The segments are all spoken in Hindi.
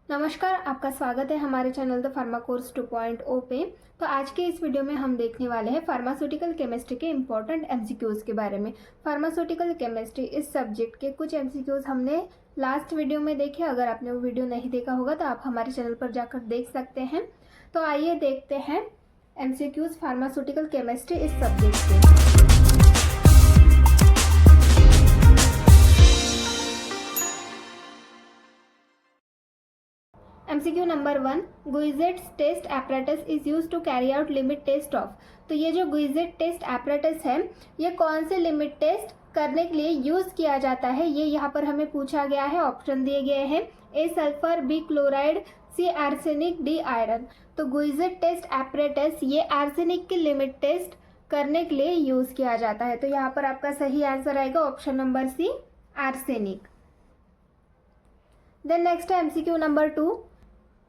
नमस्कार, आपका स्वागत है हमारे चैनल द फार्मा कोर्स 2.0 पे। तो आज के इस वीडियो में हम देखने वाले हैं फार्मास्यूटिकल केमिस्ट्री के इम्पोर्टेंट एमसीक्यूज़ के बारे में। फार्मास्यूटिकल केमिस्ट्री इस सब्जेक्ट के कुछ एमसीक्यूज़ हमने लास्ट वीडियो में देखे। अगर आपने वो वीडियो नहीं देखा होगा तो आप हमारे चैनल पर जाकर देख सकते हैं। तो आइए देखते हैं एमसीक्यूज़ फार्मास्यूटिकल केमिस्ट्री इस सब्जेक्ट के। MCQ number 1, Gutzeit test apparatus is use to carry out limit test of. तो ये जो गुइजेट टेस्ट एपरेटस है ये कौन से लिमिट टेस्ट करने के लिए यूज किया जाता है, ये यहाँ पर हमें पूछा गया है। ऑप्शन दिए गए हैं ए सल्फर, बी क्लोराइड, सी आर्सेनिक, डी आयरन। तो गुइजेट टेस्ट एपरेटस ये आर्सेनिक की लिमिट टेस्ट करने के लिए यूज किया जाता है। तो यहाँ पर आपका सही आंसर आएगा option number C, arsenic. Then next है MCQ number 2,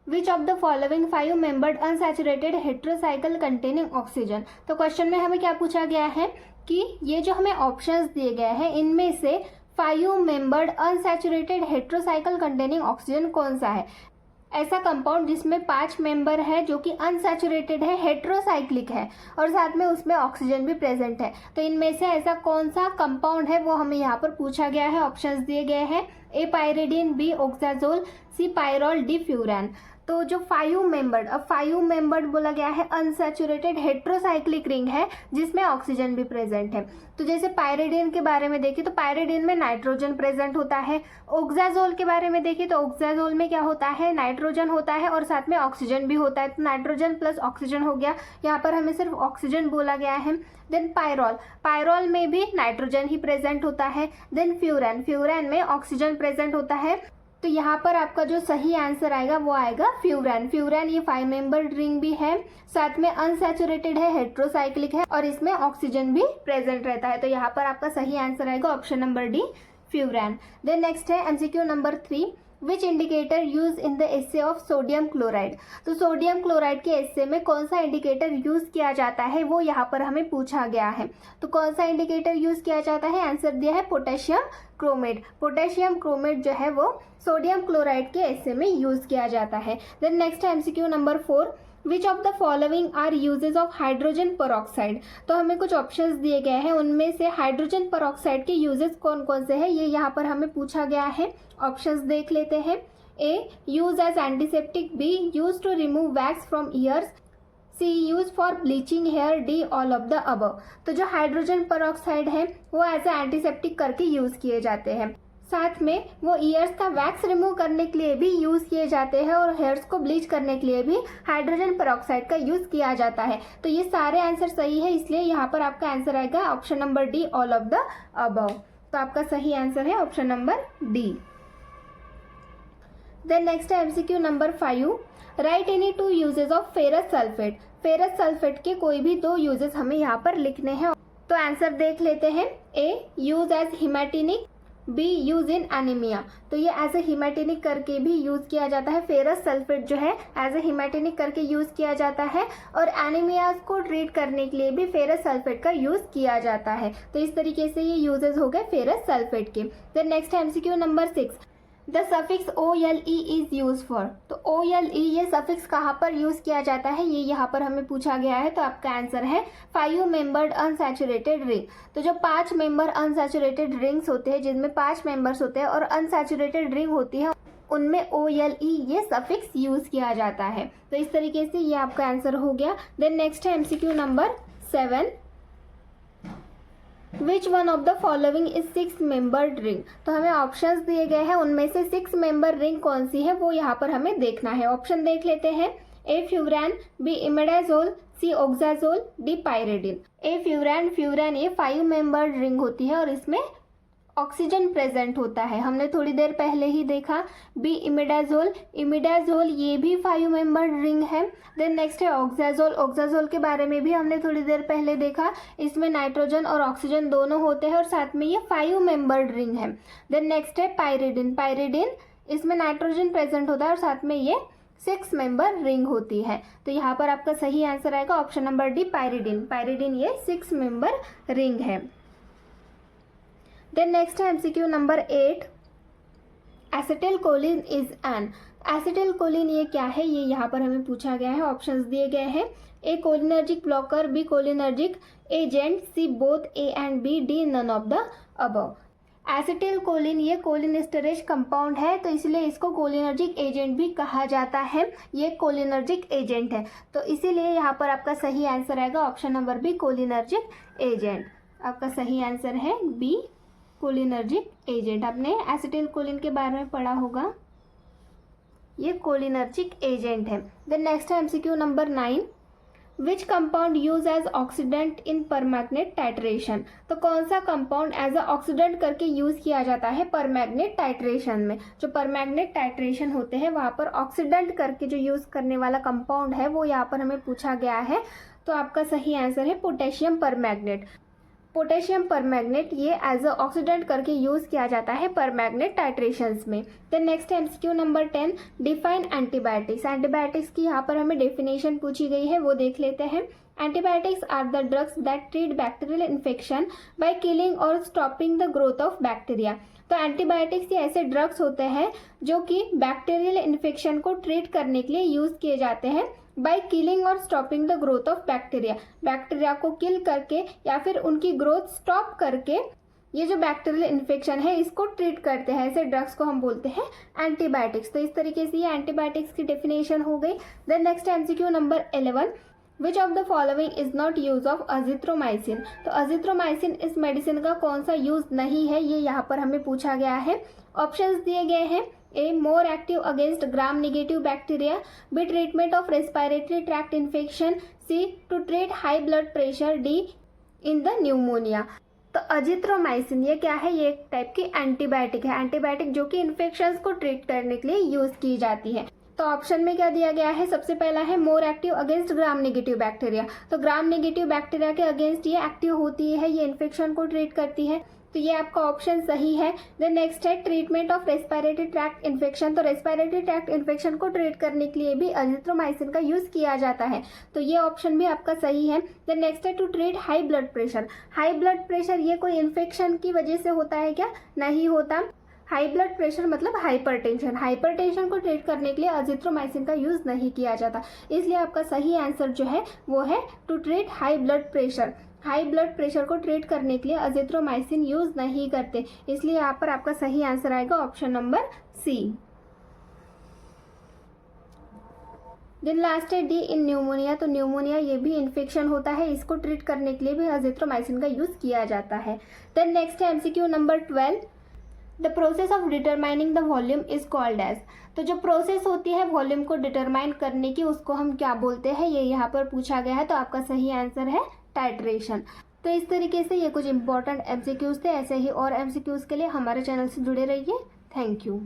which of the following 5 membered unsaturated heterocycle containing oxygen. तो क्वेश्चन में हमें क्या पूछा गया है कि ये जो हमें ऑप्शंस दिए गए हैं इनमें से 5 membered unsaturated heterocycle containing oxygen कौन सा है। ऐसा कंपाउंड जिसमें 5 मेंबर है जो कि अनसैचुरेटेड है, हेट्रोसाइक्लिक है और साथ में उसमें ऑक्सीजन भी प्रेजेंट है। तो इनमें से ऐसा कौन सा कंपाउंड है वो हमें यहाँ पर पूछा गया है। ऑप्शंस दिए गए हैं ए पायरिडीन, बी ओक्साजोल, सी पायरॉल, डी फ्यूरान। तो जो 5 मेंबर्ड बोला गया है अनसैचुरेटेड हेट्रोसाइक्लिक रिंग है जिसमें ऑक्सीजन भी प्रेजेंट है। तो जैसे पायरिडीन के बारे में देखिए तो पायरिडीन में नाइट्रोजन प्रेजेंट होता है। ओक्साजोल के बारे में देखिए तो ओक्साजोल में क्या होता है, नाइट्रोजन होता है और साथ में ऑक्सीजन भी होता है। तो नाइट्रोजन प्लस ऑक्सीजन हो गया, यहाँ पर हमें सिर्फ ऑक्सीजन बोला गया है। देन पायरॉल में भी नाइट्रोजन ही प्रेजेंट होता है। देन फ्यूरान में ऑक्सीजन प्रेजेंट होता है। तो यहाँ पर आपका जो सही आंसर आएगा वो आएगा फ्यूरान। ये 5 मेंबर्ड रिंग भी है, साथ में अनसैचुरेटेड है, हेट्रोसाइक्लिक है और इसमें ऑक्सीजन भी प्रेजेंट रहता है। तो यहाँ पर आपका सही आंसर आएगा option number D, furan. Then next है MCQ number 3, which indicator use in the assay of sodium chloride. तो सोडियम क्लोराइड के एस्से में कौन सा इंडिकेटर यूज किया जाता है वो यहाँ पर हमें पूछा गया है। तो कौन सा इंडिकेटर यूज किया जाता है, आंसर दिया है पोटेशियम क्रोमेट। पोटेशियम क्रोमेट जो है वो सोडियम क्लोराइड के एस्से में यूज किया जाता है। देन नेक्स्ट है MCQ number 4, which of the following are uses of hydrogen peroxide. तो हमें कुछ ऑप्शंस दिए गए हैं, उनमें से हाइड्रोजन परऑक्साइड के यूजेस कौन कौन से हैं ये यहाँ पर हमें पूछा गया है। ऑप्शंस देख लेते हैं। A use as antiseptic, B use to remove wax from ears, C use for bleaching hair, D all of the above. तो जो हाइड्रोजन परऑक्साइड है वो एज ए एंटीसेप्टिक करके यूज किए जाते हैं, साथ में वो ईयर्स का वैक्स रिमूव करने के लिए भी यूज किए जाते हैं और हेयर्स को ब्लीच करने के लिए भी हाइड्रोजन परऑक्साइड का यूज किया जाता है। तो ये सारे आंसर सही है, इसलिए यहाँ पर आपका आंसर आएगा option number D, all of the above. तो आपका सही आंसर है option number D. Then next है MCQ number 5, write any 2 uses of ferrous sulphate. Ferrous sulphate के कोई भी 2 यूजेस हमें यहाँ पर लिखने हैं। तो आंसर देख लेते हैं। A use as haematinic, B use in anaemia. तो ये एज ए हिमेटिनिक करके भी यूज किया जाता है। फेरस सल्फेट जो है एज ए हिमेटिनिक करके यूज किया जाता है और एनीमिया को ट्रीट करने के लिए भी फेरस सल्फेट का यूज किया जाता है। तो इस तरीके से ये यूजेस हो गए फेरस सल्फेट के। देन नेक्स्ट है MCQ number 6, the suffix OLE is use for. तो OLE ये सफिक्स कहाँ पर यूज किया जाता है ये यहाँ पर हमें पूछा गया है। तो आपका आंसर है 5 मेंबर्ड अनसैचुरेटेड रिंग। तो जो 5 मेंबर अनसैचुरेटेड रिंग्स होते हैं जिनमें 5 मेंबर्स होते हैं और अनसैचुरेटेड रिंग होती है उनमें OLE ये सफिक्स यूज किया जाता है। तो इस तरीके से ये आपका आंसर हो गया। देन नेक्स्ट है MCQ number 7, which one of the following is 6 membered ring. तो हमें ऑप्शंस दिए गए हैं, उनमें से 6 मेंबर रिंग कौन सी है वो यहाँ पर हमें देखना है। ऑप्शन देख लेते हैं। ए फ्यूरान, बी इमिडाजोल, सी ओक्साजोल, डी पायरिडीन। ए फ्यूरान ये 5 मेंबर्ड रिंग होती है और इसमें ऑक्सीजन प्रेजेंट होता है, हमने थोड़ी देर पहले ही देखा। बी इमिडाजोल ये भी 5 मेंबर्ड रिंग है। देन नेक्स्ट है ओक्साजोल के बारे में भी हमने थोड़ी देर पहले देखा, इसमें नाइट्रोजन और ऑक्सीजन दोनों होते हैं और साथ में ये 5 मेंबर्ड रिंग है। देन नेक्स्ट है पायरिडीन इसमें नाइट्रोजन प्रेजेंट होता है और साथ में ये 6 मेंबर रिंग होती है। तो यहाँ पर आपका सही आंसर आएगा ऑप्शन नंबर डी, पायरिडीन ये 6 मेंबर रिंग है। देन नेक्स्ट है MCQ number 8, acetylcholine is an. Acetyl Colin ये क्या है, ये यहाँ पर हमें पूछा गया है। ऑप्शंस दिए गए हैं, A cholinergic blocker, B cholinergic agent, C both A and B, D none of the above. Acetyl Colin ये कोलिनेस्टरेज कंपाउंड है, तो इसलिए इसको कोलिनर्जिक एजेंट भी कहा जाता है। ये कोलिनर्जिक एजेंट है, तो इसीलिए यहाँ पर आपका सही आंसर आएगा option number B, cholinergic agent. आपका सही आंसर है बी, कोलिनर्जिक एजेंट। आपने एसिटिल कोलिन के बारे में पढ़ा होगा, ये कोलिनर्जिक एजेंट है। देन नेक्स्ट है MCQ number 9, which compound use as oxidant in permanganate titration. तो कौन सा कंपाउंड एज अ ऑक्सीडेंट करके यूज किया जाता है परमैग्नेट टाइट्रेशन में। जो परमैग्नेट टाइट्रेशन होते हैं वहाँ पर ऑक्सीडेंट करके जो यूज करने वाला कंपाउंड है वो यहाँ पर हमें पूछा गया है। तो आपका सही आंसर है पोटेशियम परमैग्नेट। पोटेशियम परमैग्नेट ये एज अ ऑक्सीडेंट करके यूज किया जाता है परमैग्नेट टाइट्रेशंस में। Then next MCQ number 10, define antibiotics. Antibiotics की यहाँ पर हमें डेफिनेशन पूछी गई है, वो देख लेते हैं। Antibiotics are the drugs that treat bacterial infection by killing और stopping the growth of bacteria. तो एंटीबायोटिक्स ये ऐसे ड्रग्स होते हैं जो कि बैक्टीरियल इन्फेक्शन को ट्रीट करने के लिए यूज किए जाते हैं बाय किलिंग और stopping the growth of bacteria. Bacteria को किल करके या फिर उनकी ग्रोथ स्टॉप करके ये जो बैक्टीरियल इन्फेक्शन है इसको ट्रीट करते हैं। ऐसे ड्रग्स को हम बोलते हैं एंटीबायोटिक्स। तो इस तरीके से ये एंटीबायोटिक्स की डेफिनेशन हो गई। Then next MCQ number 11, which of the following is not use of azithromycin. तो अजिथ्रोमाइसिन इस मेडिसिन का कौन सा यूज नहीं है, ये यहाँ पर हमें पूछा गया है। ऑप्शंस दिए गए हैं, A more active against gram negative bacteria, B treatment of respiratory tract infection, C to treat high blood pressure, D in the pneumonia. तो अजिथ्रोमाइसिन ये क्या है, ये एक टाइप की एंटीबायोटिक है। एंटीबायोटिक जो कि इन्फेक्शंस को ट्रीट करने के लिए यूज की जाती है। तो ऑप्शन में क्या दिया गया है, सबसे पहला है मोर active against gram negative bacteria. तो ग्राम नेगेटिव बैक्टीरिया के अगेंस्ट ये एक्टिव होती है, ये इन्फेक्शन को ट्रीट करती है, तो ये आपका ऑप्शन सही है। देन नेक्स्ट है treatment of respiratory tract infection. तो रेस्पिरेटरी ट्रैक्ट इन्फेक्शन को ट्रीट करने के लिए भी अजिथ्रोमाइसिन का यूज किया जाता है, तो ये ऑप्शन भी आपका सही है। देन नेक्स्ट है to treat high blood pressure. High blood pressure ये कोई इन्फेक्शन की वजह से होता है क्या, नहीं होता। हाई ब्लड प्रेशर मतलब हाइपरटेंशन। हाइपरटेंशन को ट्रीट करने के लिए अजिथ्रोमाइसिन का यूज नहीं किया जाता, इसलिए आपका सही आंसर जो है वो है to treat high blood pressure. High blood pressure को ट्रीट करने के लिए अजिथ्रोमाइसिन यूज नहीं करते, इसलिए यहाँ पर आपका सही आंसर आएगा option number C. Then last है डी इन न्यूमोनिया। तो न्यूमोनिया ये भी इन्फेक्शन होता है, इसको ट्रीट करने के लिए भी अजिथ्रोमाइसिन का यूज किया जाता है। देन नेक्स्ट है MCQ number 12, the process of determining the volume is called as. तो जो प्रोसेस होती है वॉल्यूम को डिटरमाइन करने की उसको हम क्या बोलते हैं, ये यहाँ पर पूछा गया है। तो आपका सही आंसर है टाइट्रेशन। तो इस तरीके से ये कुछ इंपॉर्टेंट एमसीक्यूज थे। ऐसे ही और एमसीक्यूज के लिए हमारे चैनल से जुड़े रहिए। Thank you.